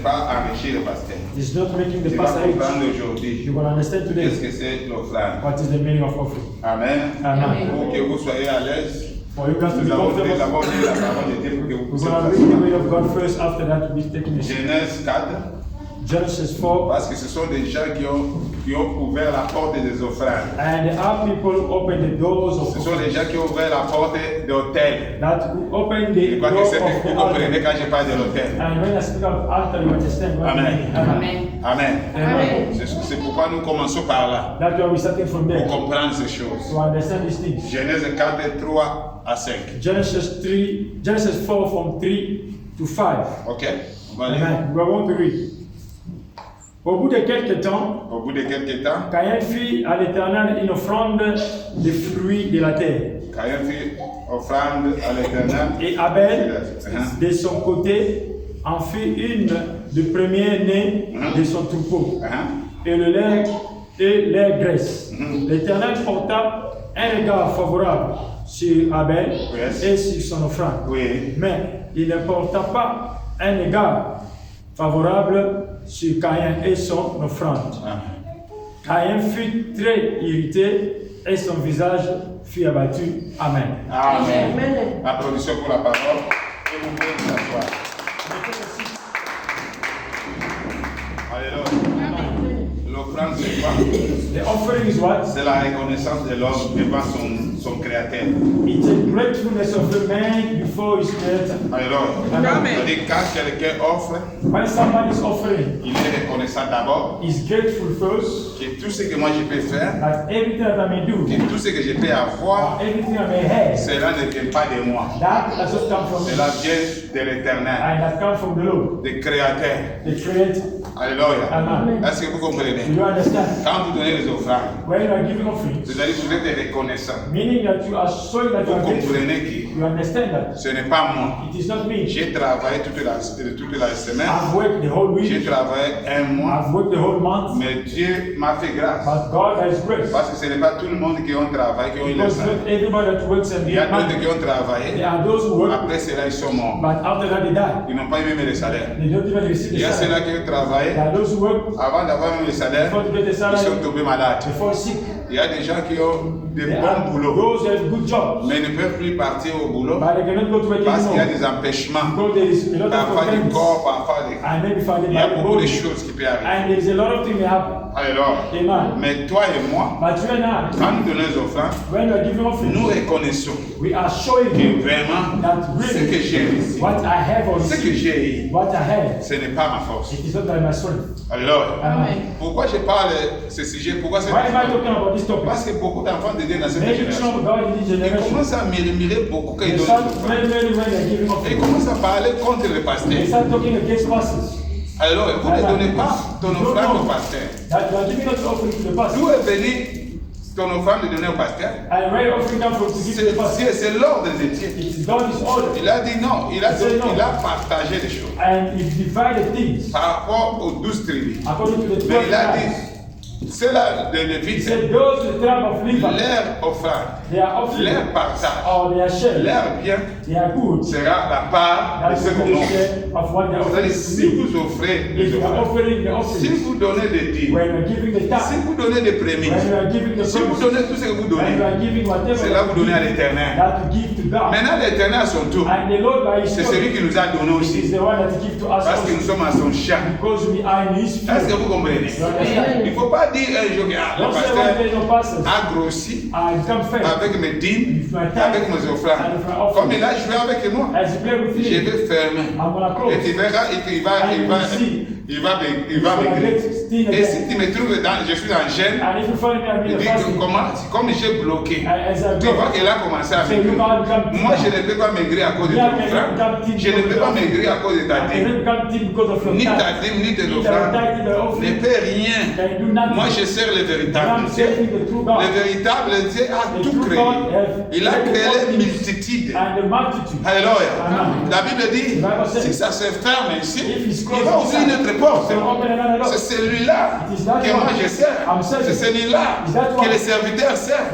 Pas enrichir le pasteur. It's not making the Tu vas pastor comprendre rich. aujourd'hui You will understand today qu'est-ce que c'est l'offrande. what is the meaning of offering. Amen. Amen. Pour que vous soyez à l'aise, For you guys to be nous allons comfortable, d'abord lire la parole de Dieu pour que vous we're puissiez going to vous read the asseoir. word of God first. After that, we'll be taking it. Genèse 4, Genesis 4. parce que ce sont des gens qui ont ouvert la porte des offrandes. And there are people who open the doors of Ce sont des gens qui ont ouvert la porte de l'hôtel. that who open the Je crois door que of c'est que the vous comprenez altar. quand je parle de l'hôtel. And when I speak of altar, you understand what I Amen. mean. Amen. Amen. Amen. C'est pourquoi nous commençons par là, That's why we're starting from there pour comprendre ces choses. to understand these things. Genèse 4, 3 à 5. Genesis 4 from 3 to 5. Ok? On va lire. Amen. We are going to read. Au bout de quelques temps, Au bout de quelques temps, Caïn fit à l'Éternel une offrande des fruits de la terre. Caïn fit offrande à l'Éternel. Et Abel, Uh-huh. de son côté, en fit une du premier-né de son troupeau, Uh-huh. et le lait et les graisses. Mhm. L'Éternel porta un regard favorable sur Abel Yes. et sur son offrande. Oui. Mais il ne porta pas un regard favorable sur Caïn et son offrande. Ah. Caïn fut très irrité et son visage fut abattu. Amen. Amen. Applaudissons pour la parole. Et vous pouvez vous asseoir. Alléluia. L'offrande, c'est quoi? The offering is what? C'est la reconnaissance de l'homme devant son créateur. It's a gratefulness of the man before his creator. Alléluia. Amen. C'est-à-dire, quand quelqu'un offre, When somebody is offering, il est reconnaissant d'abord he's grateful first que tout ce que moi je peux faire, that everything that I may do, que tout ce que je peux avoir, everything I may have, cela ne vient pas de moi. that does not come from me, Cela vient de l'éternel, and that comes from the Lord, du créateur. the creator. Alléluia. Amen. Est-ce que vous comprenez? Do you understand? Quand vous donnez les offrandes, When you are giving offerings, c'est-à-dire que vous êtes reconnaissant. meaning that you are showing that you Vous are grateful, comprenez que you understand that ce n'est pas moi. it is not me. J'ai travaillé toute la semaine, I've worked the whole j'ai week, travaillé un mois, I've worked the whole month, mais Dieu m'a fait grâce. but God has grace. Parce que ce n'est pas tout le monde qui ont travaillé, qui ont eu le Because salaire. not everybody that works and Il y a get d'autres money. qui ont travaillé, There are those who work, après cela ils sont morts. but after that they die. Ils n'ont pas eu même le salaire. They don't even receive Il y the a salary. ceux-là qui ont travaillé, There are those who work avant d'avoir même le salaire, before to get the ils sont salary, tombés malades. before sick. Il y a des gens qui ont des There are bons boulots, those who have good jobs, mais ne peuvent plus partir au boulot but they cannot go to work parce qu'il y a anymore. des empêchements. Because there is a lot of Parfois du complaints, corps, parfois des... and maybe find Il y a the beaucoup de body, choses qui peuvent arriver. and there is a lot of things that happen. Alors, Amen. mais toi et moi, But you and I, quand nous donnons les offrandes, when we are giving nous offerings, reconnaissons we are showing que you vraiment, that ce que really j'ai ici, what I have or ce que j'ai eu, what I have, ce n'est pas ma force. it is not by my strength. Alors, Amen. pourquoi je parle de ce sujet? Pourquoi c'est Why am I talking about this topic? Parce que beaucoup d'enfants de Dieu dans cette Many génération, children of God in this ils generation, commencent à murmurer beaucoup quand ils they donnent start les offrandes. very when they are giving Et ils offerings. commencent à parler contre le They pasteur. start talking against pastors. Alors, vous ne donnez pas ton offrande au pasteur. That you are giving us offering to the pastor. D'où est venu ton offrande de donner au pasteur? And where offering come from to give to the pastor? C'est l'ordre des dieux. It is God is order. Il a dit non, il a partagé les choses And he divided things par rapport aux 12 tribus. according to the 12 Mais il a tribes. dit, c'est là de He Lévites, said those the tribe of Levi, leur offrande, their offering leur partage, or their share, leur bien their good, sera la part de that ce is qu'on the offre. share of what they are C'est-à-dire, offering si to me. vous offrez If les you are offrandes, offering the si offerings, vous donnez des dîmes, when you are giving the si tithe, vous donnez des prémices, when you are giving the si vous promise, donnez tout ce que vous when you donnez, are giving whatever c'est là que vous donnez à l'éternel. that to give to God. Maintenant, l'éternel à son tour, And the Lord by His c'est celui qui nous a donné is aussi. the one that gives to us Parce que nous also, sommes à son champ. because we are in His Est-ce que spirit. vous comprenez? You understand? Il ne faut pas dire un jour que le Don't say pasteur one day your pastors a grossi are become faith. avec mes dîmes, avec mes offrandes. Comme il a joué avec moi, As you play with je me, vais fermer. I'm gonna close. Et tu verras, il va maigrir. Et si tu me trouves je suis en gêne, And if you find me, I'm il in the dit fasting. que comme j'ai bloqué, As I tu vois qu'il a commencé à maigrir. Moi, je ne peux pas maigrir à cause de ton offrande. Je ne peux pas maigrir à cause de ta dîme. Ni ta dîme, ni tes offrandes ne peut rien. Moi, je sers le véritable Dieu. Le véritable Dieu a tout créé. Il a créé les multitudes. And the multitude. Alléluia. Amen. La Bible dit, si ça se ferme ici, il va ouvrir une autre porte. C'est celui-là que moi je sers. C'est celui-là que les serviteurs servent.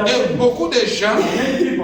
Et beaucoup de gens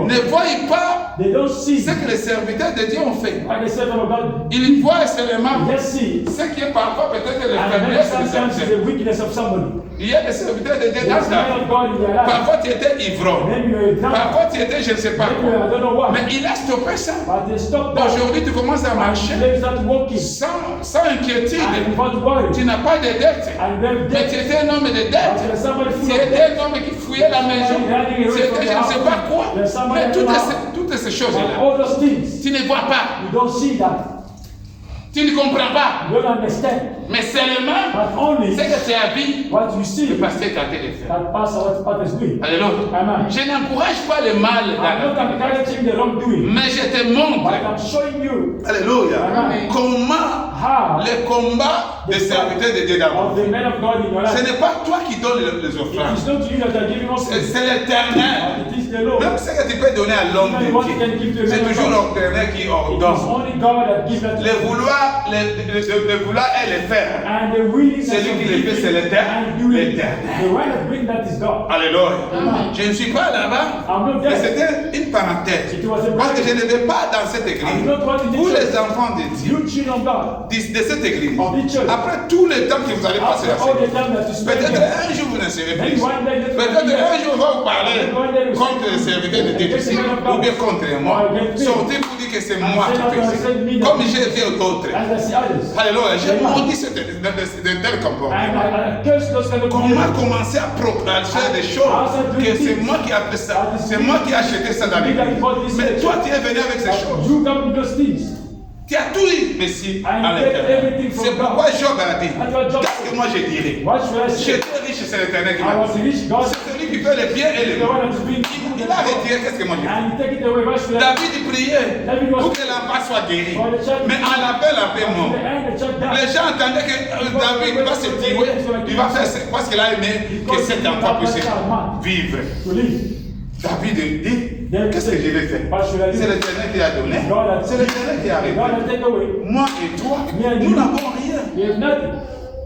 ne voient pas They don't see ce que les serviteurs de Dieu ont fait. what the servant of God. Ils voient seulement Just see. ce qui est parfois peut-être les And then faiblesses des sometimes it's serviteurs. the weakness of somebody. Il y a des serviteurs de Dieu dans There's ta man vie. of God in their life. Parfois tu étais ivrogne. Maybe you're a drunk. Parfois tu étais je ne sais pas Maybe I quoi. don't know what. Mais il a stoppé ça. But they stop that. Aujourd'hui tu commences à marcher They start walking. sans inquiétude. And without worry. Tu n'as pas de dette. And then Mais tu étais un homme de But dette. there's somebody Tu full of étais debt. un homme qui fouillait la maison. Tu étais je ne sais pas quoi. Mais toutes ces And choses-là, all those things. tu ne vois pas. You don't see that. Tu ne comprends pas. You don't understand. Mais seulement But only ce que tu as vu, what you see. le pasteur t'a fait. That pastor what is doing. Alléluia. Amen. Je n'encourage pas le mal I'm dans not la vie. encouraging the wrongdoing. Mais je te montre. But I'm showing you Alléluia. Amen. Comment how le combat des serviteurs de Dieu dans of the men of God in your ce life. n'est pas toi qui donnes les It offrandes. is not you that are giving us C'est l'éternel. but it is the Lord. Même ce que tu peux donner à l'homme Even what you de can give to Dieu, the c'est man of toujours God. l'éternel qui It is ordonne. only God that gives that. Le vouloir et le faire. And the willingness Celui of qui the le fait, c'est l'éternel. and doing it. The one that brings that is God. Alléluia. Amen. Je ne suis pas là-bas. I'm not Mais there. c'était une parenthèse. It was a Parce que je break. ne vais pas dans cette église. I'm not wanting Pour this les church. enfants de Dieu, You children of God. de cette église, Of this church. après tout le temps que vous allez passer After all là-dessus, the time that you spend peut-être here. un jour vous ne serez Maybe plus. one day this will Peut-être be un there. jour on va vous parler contre les serviteurs de Dieu ici, ou bien contre moi. Sortez pour dire que c'est moi qui fais ça. Comme j'ai vu d'autres. As I see others. Alléluia, j'ai maudit de tel comportement. And I curse those kind of Comment people. commencer à propager des choses que c'est moi qui ai fait ça, c'est moi qui ai acheté ça dans l'église. Mais toi tu es venu avec ces choses. You come with those things. Tu as tout eu, Messie, à l'intérieur. C'est pourquoi Job a dit, qu'est-ce que moi je dirais? What should I say? J'étais riche, c'est l'éternel qui I m'a was dit. rich, God. C'est celui qui fait le bien et le The one mal. that is being Il a retiré, qu'est-ce que moi je dis? and you take it away. What should I David priait pour que l'enfant soit guéri. Mais à l'appel, la paix mort. The end, the church down. Les gens entendaient que David va se tuer, il va faire parce qu'il a aimé que cet enfant puisse vivre. To live. David dit, qu'est-ce que je vais faire? C'est l'éternel qui a donné, c'est l'éternel qui a God répondu. has taken away. Moi et toi, nous n'avons rien. You have nothing.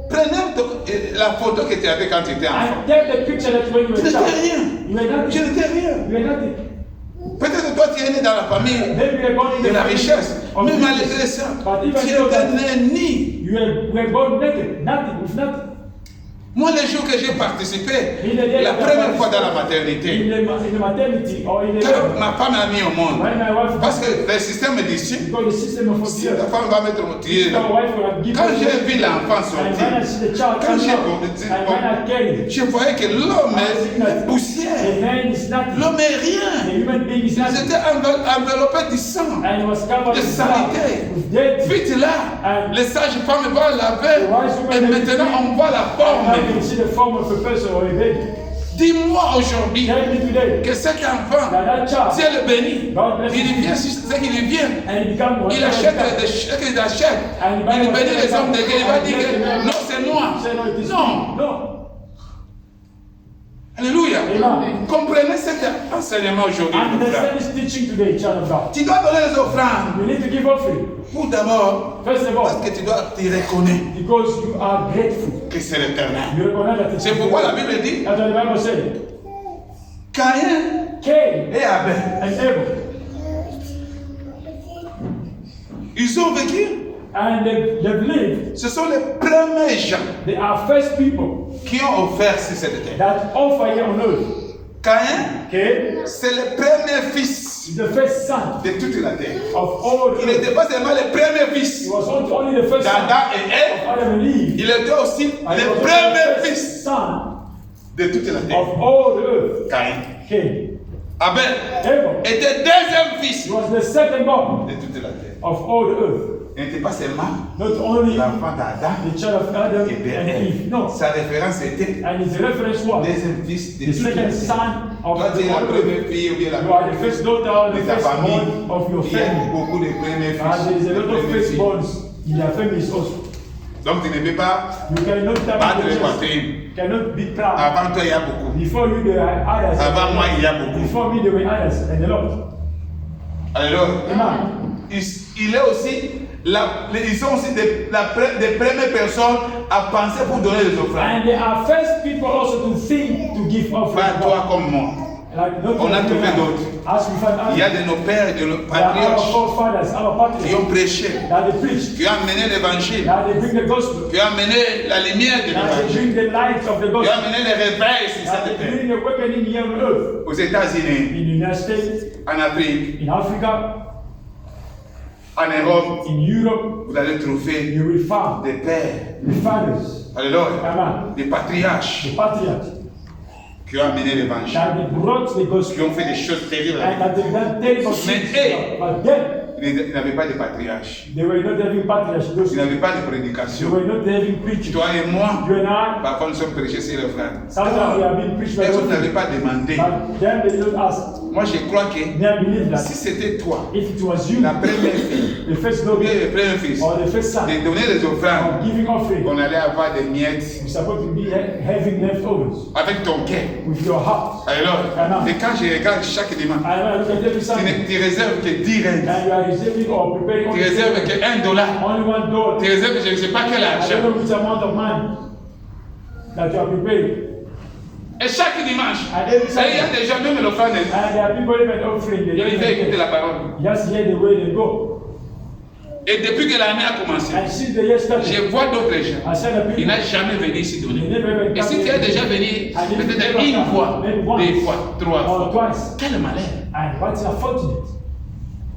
Prenez la photo que tu avais quand tu étais enfant. And take the picture that when you Tu were a n'étais child. rien. You were Je nothing. n'étais rien. You were nothing. Peut-être que toi tu es né dans la famille Maybe you were born in de the la family richesse. of Mais riches. malgré ça, But even tu so that étais né. you were born naked, nothing, with nothing. Moi, les jours que j'ai participé, In the day la that première I fois dans la in maternité, the maternity or in the quand ma femme m'a mis au monde, when my wife parce que le système me dit, si because the system of la abuse, femme va mettre mon pied là. my wife will have given Quand j'ai vu l'enfant and when I sortir, see the child quand come j'ai out, and when I carry it, je voyais que l'homme est the poussière. man is nothing. L'homme est The rien. human being is Ils nothing. étaient enveloppés du sang. And he was covered De with blood, saleté. with death. Vite là, les sages femmes vont laver. Et maintenant, on voit la And now you forme. can see the form of a person or a baby. Dis-moi aujourd'hui Tell me today que cet enfant, that child, si elle est bénie, God bless il him, vient, c'est qu'il vient. and he become one. Il achète des chèques, il achète. Il bénit les hommes de Dieu. Il va dire que non, c'est moi. Say no, it is Non. me. No. Alléluia. Amen. Comprenez cet enseignement aujourd'hui. mon frère. Understand this teaching today, child of God. Tu dois donner les offrandes. You need to give offering. Pour d'abord, First of parce all, que tu dois te reconnaître because you are grateful. que c'est l'éternel. You recognize that it is C'est pourquoi la Bible dit That's what the Bible said. Caïn Cain et Abel. and Abel. Ils ont vécu. And they've lived. Ce sont les premiers gens They are first people qui ont offert sur cette terre. that offer here on earth. Caïn, Cain c'est le premier fils is the first son de toute la terre. of all Il earth. n'était pas seulement le premier He fils was not only the first son d'Adam et Ève, of Adam and Eve. il était aussi but he le was also premier the fils first son de toute la terre. of all the earth. Caïn. Cain. Abel Abel. était deuxième fils He was the second born de toute la terre. of all the earth. Il n'était pas seulement Not only l'enfant d'Adam the child of Adam et and d'Ève. Eve. No. Sa référence était And his reference was deuxième fils de the toute la second terre. son of Toi, tu es la the première fille ou bien la You are the first daughter, de the ta first famille. born of your Il y a family. beaucoup de premiers And there is fils, a de lot of premières filles. firstborns in their families also. Donc tu ne peux pas You cannot battre have les the poitrines. chest. Cannot be proud. Avant toi, il y a beaucoup. Before you, there are others. Avant moi, il y a beaucoup. Before me, there were others, and a lot. Alors, Amen. il est aussi, ils sont aussi des premières personnes à penser pour donner les offrandes. And they are first people also to think to give offering. Pas toi comme moi. On a trouvé d'autres. Il y a de nos pères et de nos patriarches qui ont prêché, qui ont amené l'évangile, qui ont amené la lumière de l'évangile, qui ont amené le réveil sur cette terre. Aux États-Unis, en Afrique, en Europe, vous allez trouver des pères, alléluia, des patriarches qui ont amené l'évangile, qui ont fait des choses terribles. Mais ils n'avaient pas de patriarche. Ils n'avaient pas de prédication. Toi et moi, parfois nous sommes prêchés sur le frère. Personne n'avait pas demandé. Moi je crois que si c'était toi, la première fille, ou bien le premier fils, de donner les offrandes, on allait avoir des miettes avec ton cœur. Alors, et quand je regarde chaque dimanche, tu réserves que 10 rentes. Tu réserves que $1. Tu réserves je ne sais pas quel argent. Et chaque dimanche, il y a des gens, même l'offrande, ils veulent écouter la parole. Et depuis que l'année a commencé, je vois d'autres gens. Il n'a jamais venu ici donner. Et si tu es déjà venu, peut-être une fois, 2 fois, 3 fois, quel malheur!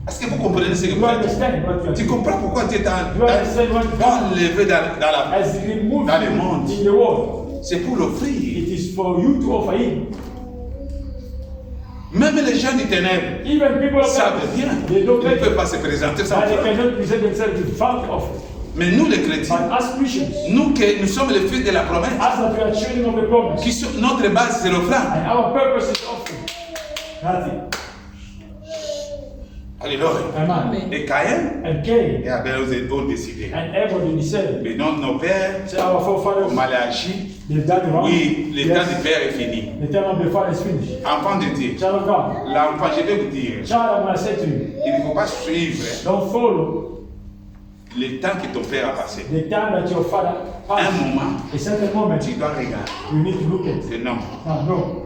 Est-ce que vous comprenez ce que vous faites? Tu comprends pourquoi tu es enlevé dans le monde? C'est pour l'offrir. Même les gens du ténèbre savent bien qu'ils ne peuvent pas se présenter sans offrande. Mais nous les chrétiens, nous sommes les fils de la promesse, notre base c'est l'offrande. Alléluia. Et Caïn et Abel ont décidé. Mais non, nos pères ont mal agi. Oui, le temps du père est fini. Enfant de Dieu, l'enfant, je vais vous dire, il ne faut pas suivre le temps que ton père a passé. Un moment, tu dois regarder. C'est non.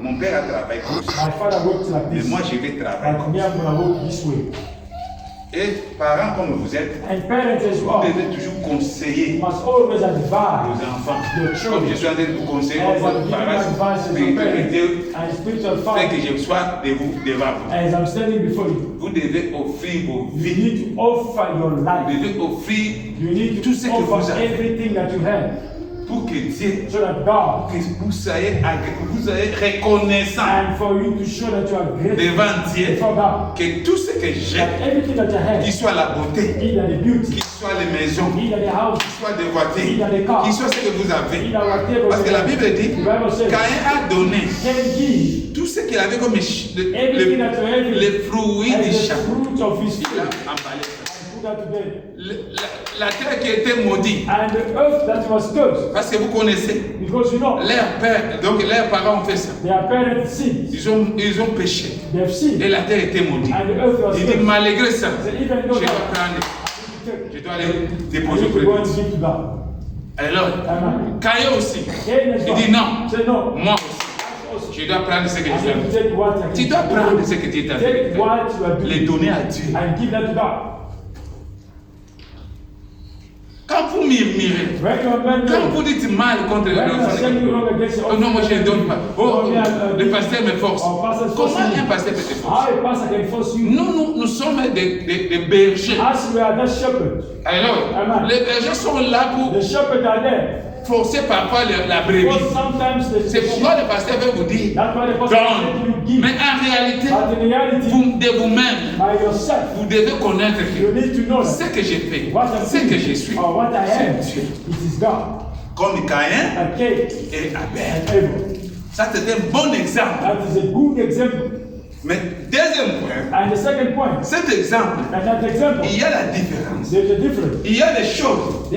Mon père a travaillé comme ça. Mais moi, je vais travailler comme ça. Et parents comme vous êtes, vous devez toujours conseiller vos enfants. Comme je suis en train de vous conseiller, votre parent spiritualité fait que je sois devant vous. Vous devez offrir vos vies. Vous devez offrir tout ce que vous avez. Pour que Dieu, que vous soyez reconnaissant devant Dieu, que tout ce que j'ai, qu'il soit la beauté, qu'il soit les maisons, qu'il soit des voitures, qu'il soit ce que vous avez. Parce que la Bible dit, Caïn a donné tout ce qu'il avait comme les fruits du champ. Il a emballé. La terre qui était maudite. Parce que vous connaissez. Leurs pères, donc leurs parents ont fait ça. Ils ont péché. Et la terre était maudite. Il dit, malgré ça, je dois aller déposer auprès de Dieu. Alors, Caïn aussi. Il dit non, moi aussi. Je dois prendre ce que je fais. Tu dois prendre ce que tu as fait. Les donner à Dieu. Quand vous murmurez, quand vous dites mal contre l'enfant, oh non, moi je ne donne pas. Oh, le pasteur me force. Comment un pasteur peut te forcer? Nous sommes des bergers. Alors, les bergers sont là pour forcer parfois la brebis. C'est pourquoi le pasteur veut vous dire donne. Mais en réalité, vous de vous-même, vous devez connaître que ce que j'ai fait, ce que je suis, c'est Dieu. Comme Caïn et Abel. Ça c'est un bon exemple. Mais deuxième point, cet exemple, il y a la différence. Il y a des choses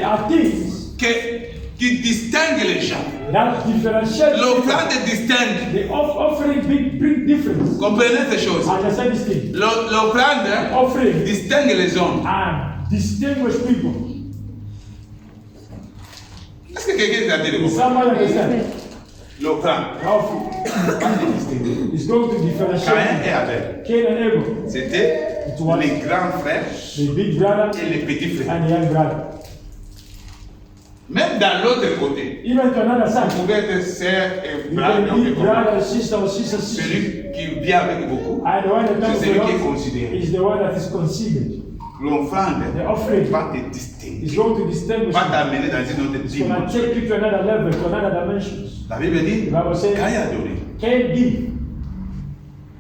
qui distinguent les gens. L'offrande distingue. Comprenez ces choses. L'offrande distingue les hommes. Est-ce que quelqu'un t'a dit de comprendre? l'offrande. He's going to differentiate. Caïn et Abel. Cain and Abel. C'était les grands frères The big brother et les petits frères. and the young brother. Même dans l'autre côté, Even to another side. vous pouvez être sœur et You frère. can be brother, sister, or sister, sister. Celui qui vient avec beaucoup, And the one that comes c'est celui qui est to considéré. is the one that is considered. L'offrande The offering va te distinguer, is going to distinguish va you. t'amener dans une autre It's going to dimension. take you to another level, to another dimension. La Bible dit, The Bible says, Caïn a donné, Cain give,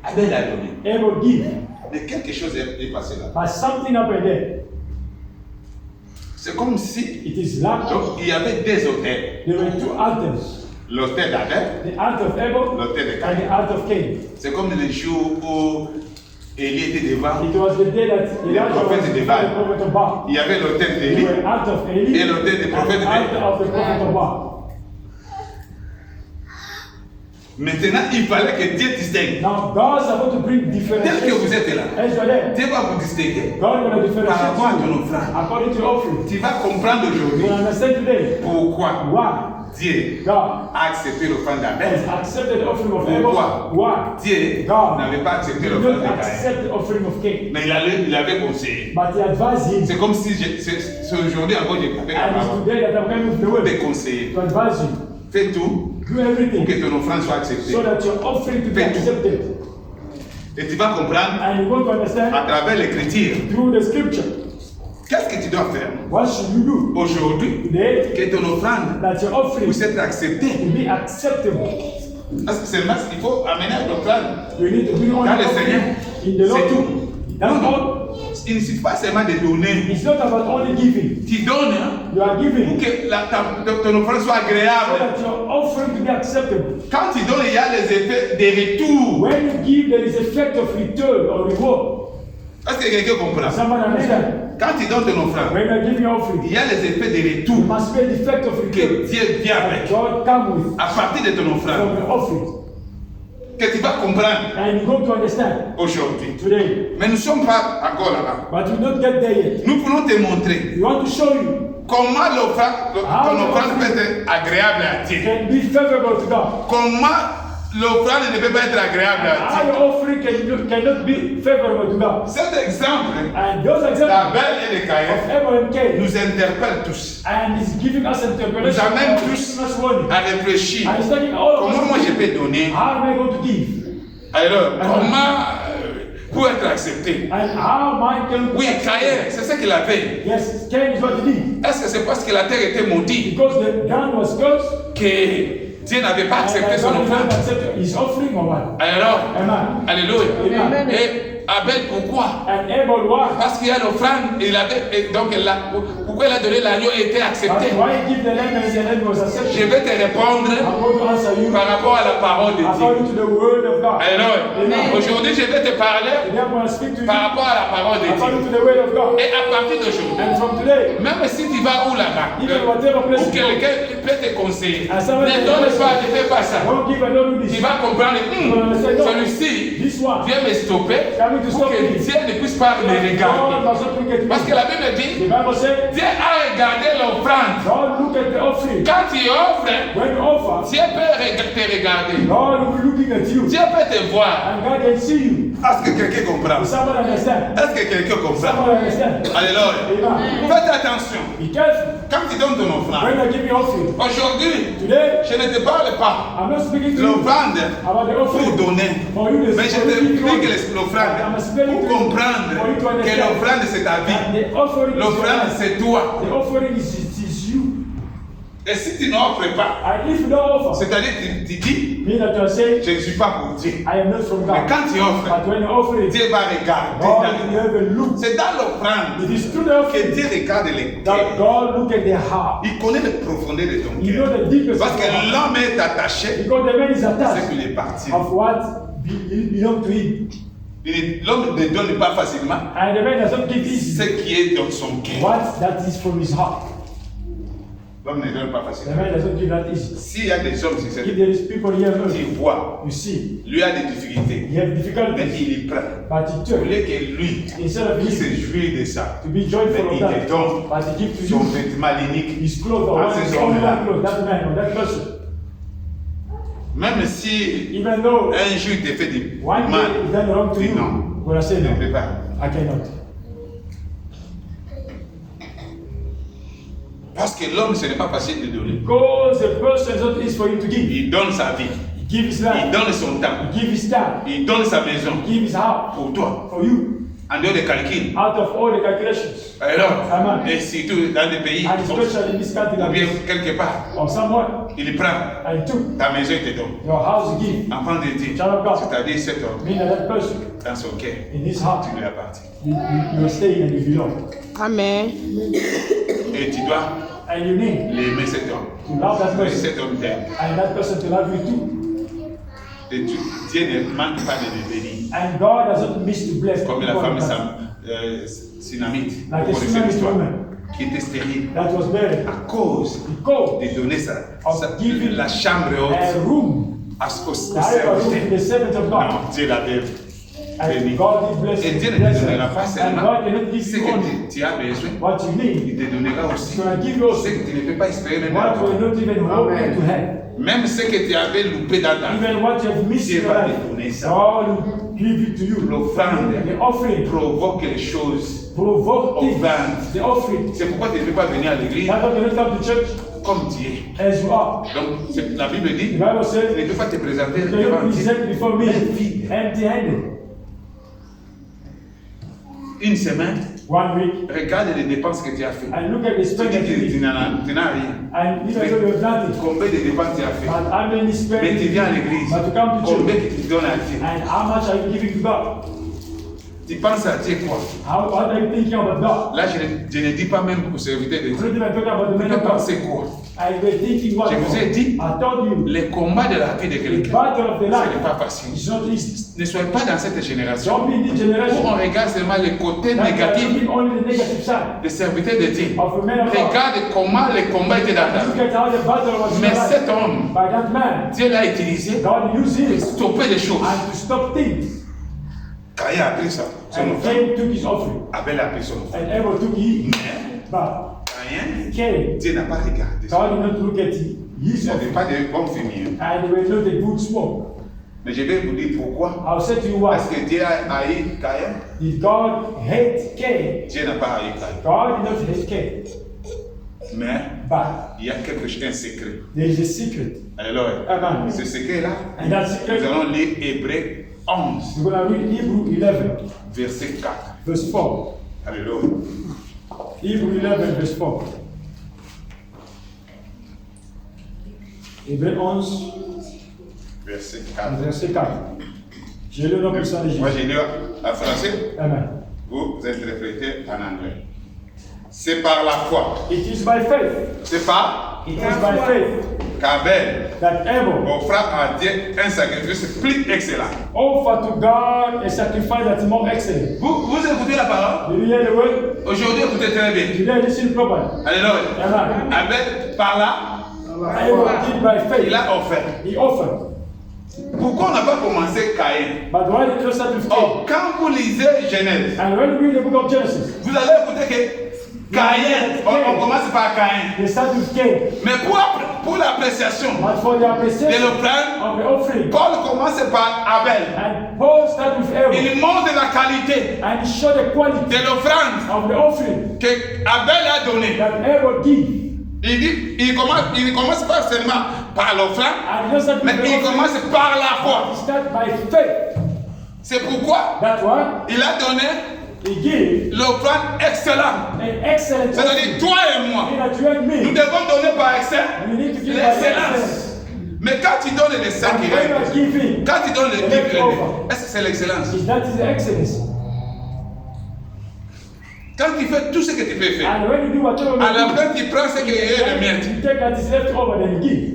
Abel a donné. Abel give. Mais quelque chose est passé là. But something happened there. C'est comme si It is like donc, il y avait deux autels. there were two altars. L'autel d'Abel, The altar of Abel l'autel de and the Caïn. altar of Cain. C'est comme le jour où Élie était devant. It was the day that Elijah was prophètes de before Baal. the prophet of Baal. Il y avait l'autel There d'Élie. were altar of Eli Et l'autel des and prophètes the de altar of the prophet of Baal. Maintenant, il fallait que Dieu distingue. Now God is about to bring Tel que vous differentiation. êtes là, As you are there, Dieu va vous distinguer. God will Par differentiate rapport à ton you offrande. according to your offering. Tu vas comprendre You aujourd'hui will understand today pourquoi why Dieu God a accepté l'offrande has d'Abel. accepted the offering of Pourquoi? Abel. Why? Dieu God n'avait pas accepté did l'offrande not de Caïn. accept the offering of Cain, Mais il avait conseillé. but he advised him. C'est comme si c'est aujourd'hui encore j'ai avec la And it's parole. today that I'm coming with the Pour word te conseiller. to advise you. Fais tout Do pour everything que ton offrande soit acceptée. so that your offering to be Fais tout. accepted. Et tu vas comprendre And you're going to à understand travers l'écriture through the scripture. qu'est-ce que tu dois faire What should you do aujourd'hui today que ton offrande that your offering puisse être acceptée. to be acceptable? Parce que c'est là qu'il faut amener à l'offrande. You need to bring on Dans the le Seigneur, offering in the Lord. c'est tout. That's Non, all. non. Il ne suffit pas seulement de donner. It's not about only giving. Tu donnes hein, You are pour giving que ton offrande soit so agréable. that your offering to be acceptable. Quand tu donnes, il y a les effets de retour. When you give, there is effect of return or reward. Est-ce que quelqu'un comprend? Someone understand? Quand tu donnes ton offrande, When you are giving your il offering, y a les effets de you retour must be the effect of que return Dieu vient that avec God come with à partir de ton from offrande. your offering. Que tu vas comprendre And you're going to understand aujourd'hui. today. Mais nous ne sommes pas encore là-bas. But you don't get there yet. Nous voulons te montrer We want to show you comment ton offrande peut être agréable à Dieu. can be favorable to God. Comment l'offrande ne peut pas être agréable à How Dieu. your offering cannot be favorable to God. Cet exemple And those examples d'Abel et de of Caïn Abel and Cain, nous interpelle tous and he's giving us interpretation, Nous amène and tous giving us warning. à réfléchir. And he's telling all of Comment moi us, je peux donner? how am I going to give? Alors, comment pour être accepté? And how am I going to Oui, Caïn, c'est ce qu'il avait. Yes, Cain is what he did. Est-ce que c'est parce que la terre était maudite Because the ground was cursed, que Dieu n'avait pas accepté and son God did not offrande? accept his offering or what? Alors, Amen. alléluia. Amen. Et Abel, pourquoi? And Abel, why? Parce qu'il y a l'offrande, il avait, et donc pourquoi il a donné l'agneau et était accepté? But why he give the lamb and the lamb was Je accepted? vais te répondre I'm going to answer you par rapport à la parole de Dieu. according to the word of God. Alléluia. Amen. Aujourd'hui, je vais te parler Today I'm going to speak to you par rapport à la parole de according Dieu. to the word of God. Et à partir d'aujourd'hui, And from today, même si tu vas où là-bas, even whatever place ou you go, quelqu'un peut te conseiller, And someone ne can donne bless pas, you. ne fais pas ça. don't give and don't do Tu this. vas comprendre, celui-ci This one, vient me stopper coming to pour stop que me. Dieu ne puisse pas me God regarder. must not look at me. Parce que la Bible The dit, Bible says, Dieu a regardé l'offrande. God look at the offering. Quand tu offres, When you offer, Dieu peut te regarder. God will be looking at you. Dieu peut te voir. And God can see you. Est-ce que quelqu'un comprend? Does someone understand? Est-ce que quelqu'un comprend? Someone understand? Alléluia. Amen. Faites attention. Be careful. Quand tu donnes ton offrande, When I give you offering, aujourd'hui, today, je ne te parle pas I'm not speaking to you l'offrande about the pour offering. donner. For you to Mais je t'explique l'offrande pour comprendre que l'offrande c'est ta vie. The offering is your L'offrande life. c'est toi. The offering is you. Et si tu n'offres pas, And if you don't offer, c'est-à-dire tu dis, mean that you are saying, je ne suis pas pour Dieu. I am not from Mais God. quand tu offres, But when you offer it, Dieu va regarder God dans will le have a look. C'est dans l'offrande It is through the que offering Dieu regarde les that cœurs. God look at their heart. Il connaît les profondeurs de ton You know cœur. the deepest Parce of que your heart. l'homme est attaché Because the man is à ce attached qu'il est parti. of what belongs to him. L'homme ne donne pas facilement And the man does not give easy ce qui est dans son cœur. what that is from his heart. L'homme ne donne pas The facilement. man does not give that easy. S'il y a des hommes sur cette If there is people here, qui voient, you see, lui a des difficultés, he have mais difficulties, il y prend. but he Au took lieu que lui instead of puisse se him jouir de ça, to be joyful mais of il that, te donne but he give to son you vêtement unique his clothes or à one ces his own hommes-là. clothes, that man or that person. Même si Even though un jour il te fait du one mal, day is done wrong to dis you, non. when I say Je no, ne peux pas. I cannot. Parce que l'homme, ce n'est pas facile de donner. Because the person is not easy for you to give. Il donne sa vie. He give his Il life. donne son temps. He give his time. Il donne sa maison. He give his house Pour toi. for you. En dehors des calculs. Out of all the calculations. Alors, Amen. et surtout dans des pays, And especially in this country ou bien like this, quelque part, or somewhere, il prend and took ta maison et te donne. your house you give. Enfant de Dieu, Child of God. c'est-à-dire cet homme, Mean that that person dans son cœur, in his heart, tu lui appartiens. you are staying and you belong. Amen. Et tu dois And you need l'aimer cet homme. to love that Et person. cet homme t'aime. And that person to love you too. Et Dieu ne manque pas de le bénir. And God doesn't miss to bless Comme la people femme like that. Sunamite, Like vous a connaissez Sunamite l'histoire, woman qui était stérile that was buried. à cause Because de donner of giving la chambre haute a room, au the higher room to serviteur. the servant of God. Non, Dieu l'avait béni. And God did bless Et Dieu you. ne te Bless donnera you. pas And seulement God cannot give ce you only que tu as besoin, what you need. il te donnera aussi He's going to give you ce also que tu ne peux pas espérer même what avoir. you not even hoping to have. Même ce que tu avais loupé dans ta vie. Even what you have missed in Dieu your va te life, donner ça. God will give it to you. L'offrande The offering provoque les choses. provoke things. Offrande. The offering. C'est pourquoi tu ne peux pas venir à l'église That's why you don't come to church comme tu es. as you are. Donc la Bible dit, The Bible tu says, ne peux pas te présenter you devant cannot Dieu. present before me Vide. empty-handed. Une semaine, 1 week, regarde les dépenses que tu as fait. and look at the Tu spend dis that you que tu did. n'as rien. And even though you have nothing, Combien de dépenses tu as fait? but how many Mais spend tu viens à l'église. but to come to Combien church, que tu donnes à Dieu? and how much are you giving to God? Tu penses à Dieu quoi? What are you thinking about God? Là, je ne dis pas même aux serviteurs de I'm Dieu. not even talking about the Tu men of peux God. penser quoi? I was thinking what? Je vous ai dit, I told you, les combats de la vie de the quelqu'un, battle of the ce life n'est pas facile. is not easy. Ne soyez pas dans cette génération Don't be in this où generation on regarde seulement les côtés that are négatifs looking only the negative side des serviteurs de Dieu. of a man of God. Regarde comment les combats étaient dans ta Look vie. at how the battle was in Mais your life. cet homme, By that man, Dieu l'a utilisé God used pour him stopper des choses. and to stop things. Caïn a pris ça, son And offrande. Cain took his offering, Abel a pris son offrande. and Abel took his. Mais But Caïn, Cain, Dieu n'a pas regardé ça. God did not look at his Il n'y avait offering, pas de bon fumier. and they were not a good smoke. Mais je vais vous dire pourquoi. I'll say to you why. Est-ce que Dieu a haï Caïn? Did God hate Cain? Dieu n'a pas haï Caïn. God did not hate Cain. Mais But il y a quelque chose, un secret. there is a secret. Alors, Amen. ce secret-là, And that nous secret, allons lire Hébreux 11, we're going to read Hebrew 11, verset 4. verse 4. Alléluia. Hebrew 11, verse 4. Hébreu 11, Verset 4. verset 4. J'ai le nom puissant de Moi, Jésus. j'ai lu en français, Amen. vous interprétez en anglais. C'est par la foi. It is by faith. C'est par It is by faith qu'Abel that Abel offra à Dieu un sacrifice plus excellent. offered to God a sacrifice that is more excellent. Vous écoutez la parole? Did you hear the word? Aujourd'hui, écoutez très bien. Did you listen properly? Alléluia. Amen. Abel, par là, Abel did by il faith. a offert. He offered. Pourquoi on n'a pas commencé Caïn? But why did you start with Cain? Oh, quand vous lisez Genèse, And when you read the book of Genesis, vous allez écouter que Caïn, on commence par Caïn. they start with Cain. Mais pour l'appréciation But for the de appreciation l'offrande, of the offering, Paul commence par Abel. and Paul started with Abel, Il montre la qualité and he showed the quality de l'offrande of the offering que Abel a donnée. that Abel gave. Il commence pas seulement par l'offrande, And he just started mais with the il offering. commence par la foi. He started by faith. C'est pourquoi That's why il a donné he gave l'offrande excellente. an excellent C'est-à-dire, offering. toi et moi, Meaning that you and nous me, devons donner par excellence we need to give by l'excellence. excellence. Mais quand tu donnes les sacs And qui when you are restent, giving, quand tu donnes les the livres, leftover, est-ce que c'est l'excellence? that is the excellence. Quand tu fais tout ce que tu peux faire, And when you do whatever à la you fin tu prends ce qui est le mien. you take that is left over, then you give.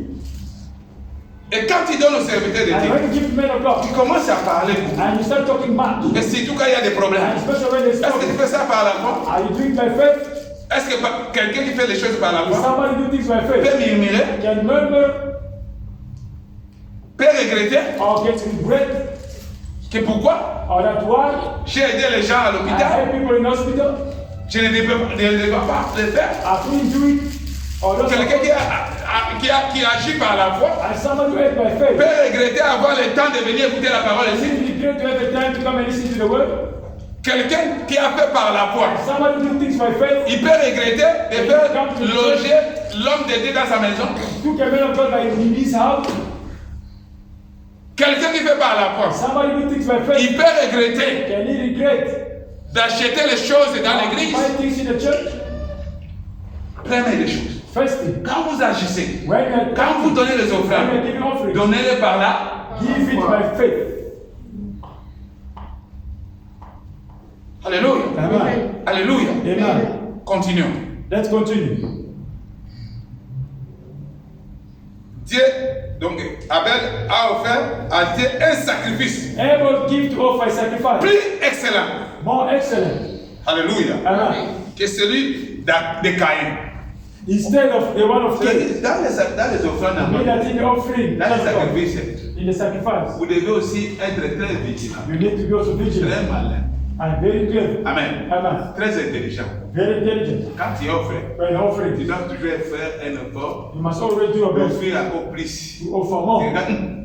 Et quand tu donnes aux serviteurs de And Dieu, when you give to men of God, tu commences à parler beaucoup. and you start talking back, Et surtout quand il y a des problèmes. and especially when there's Est-ce que tu trouble, fais ça par la foi? are you doing by faith? Est-ce que quelqu'un qui fait les choses par la If foi somebody do things by faith, peut murmurer, can murmur peut regretter or get regret, que pourquoi or that why j'ai aidé les gens à I l'hôpital, help people in hospital, je ne devais pas le faire. I couldn't do it. Quelqu'un qui agit par la foi And somebody who ate by faith. peut regretter avoir le temps de venir écouter la parole ici. Is it great to have the time to come and listen to the word? Quelqu'un qui a fait par la foi, Somebody who thinks by faith. il peut regretter de faire loger l'homme de Dieu dans sa maison. Took a man of God in his house. Quelqu'un qui fait par la foi, Somebody who thinks by faith. il peut regretter Can he regret? d'acheter les choses dans l'église. Buy things in the church? Prenez les choses. First thing. Quand vous agissez, When you're quand vous donnez les when offrandes, you're giving offerings, donnez-les par là. give it by faith. Alléluia. Amen. Alléluia. Amen. Continuons. Let's continue. Dieu, donc Abel a offert à Dieu un sacrifice Abel give to offer a sacrifice. plus excellent. More excellent. Alléluia. Amen. Que celui de Caïn. Instead of the one of Cain. Dans les offrandes, Mean that in the offering, dans les sacrifices, in the sacrifice, vous devez aussi être très vigilant, you need to be also vigilant très malin. and very clever. Amen. Amen. Très intelligent. Very intelligent. Quand tu offres, When offering, tu dois toujours faire un effort you must always do your best d'offrir au plus. to offer more.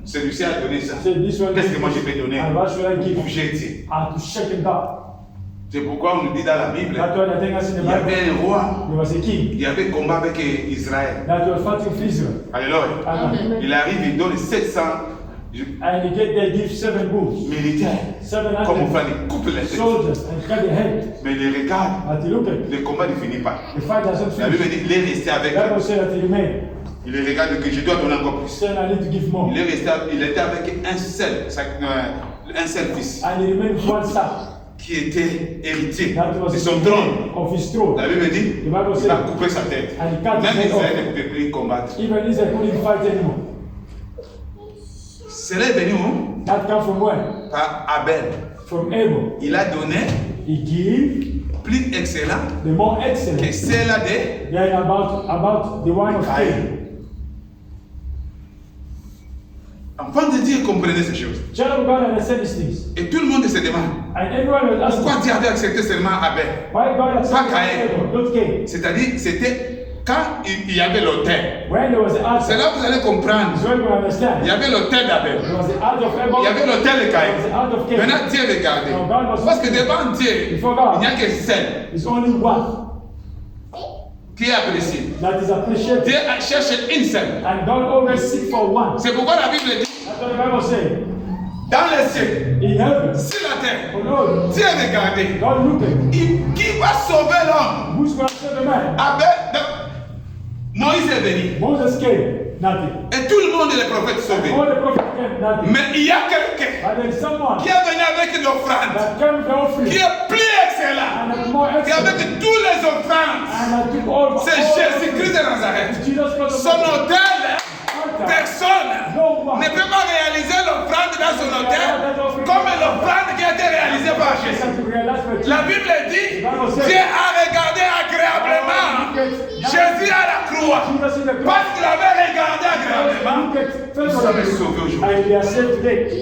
Celui-ci a donné ça. Say this one. Qu'est-ce que moi je peux donner? And what should I give? Pour jeter. And to shake him down. C'est pourquoi on nous dit dans la Bible, That's why I think us in the il y avait Bible. un roi, There was a king il y avait combat avec Israël. that was fighting for Israel. Alléluia. Amen. Il arrive, il donne 700 And he get there, give 7 bulls, militaires. Comme on 700 fait, il coupe les têtes. soldiers, and cut the head. Mais il les regarde, But he look at le combat ne finit pas. the fight doesn't La Bible finish. dit, il est resté avec Bible eux. said that he remained. Il les regarde que je dois donner encore plus. Saying I need to give more. Il est resté, il était avec un seul fils And he remained with one son. qui était héritier That was de the son trône. of his throne. La Bible dit, The Bible il a said, coupé sa tête. and he cut Même his head Israël off. ne pouvait plus combattre. Even Israel couldn't fight anymore. C'est venu où? That come from where? Par Abel. From Abel. Il a donné He give plus excellent the more que excellent celle-là de than about the one of Cain. Enfants de Dieu, comprenez ces choses. Child of God understand these things. Et tout le monde se demande And everyone will ask pourquoi Dieu avait accepté seulement Abel. why God accepted Pas Cain. Abel, not Cain. C'est-à-dire, c'était quand il y avait l'autel. When there was the C'est altar, là que vous allez comprendre. is when we understand. Il y avait l'autel d'Abel. There was the altar of Abel. Il y avait l'autel de There Caïn. was the altar of Cain. Maintenant, Dieu regardait. No, God was Parce que devant Dieu, Before God. il n'y a que celle It's only one qui est appréciée. that is appreciated. Dieu cherche une seule. And God always seek for one. C'est pourquoi la Bible dit, That's what the Bible says. dans les cieux, In heaven, sur la terre, oh Lord, Dieu regardait. God looked. Qui va sauver l'homme? Who's going to save the man? Moïse est venu. Moses came, nothing. Et tout le monde est le prophète sauvé. All the prophets came, nothing. Mais il y a quelqu'un But there's someone qui est venu avec une offrande that came with the offering qui est plus excellent. and that more Qui excellent. avec tous les offrandes. And that took all C'est Jésus-Christ de Nazareth. Jesus Christ. Son hôtel, personne ne peut pas réaliser l'offrande dans son hôtel comme l'offrande qui a été réalisée par Jésus. La Bible dit, Dieu a regardé agréablement Jésus à la croix. Parce qu'il avait regardé agréablement, nous sommes sauvés aujourd'hui.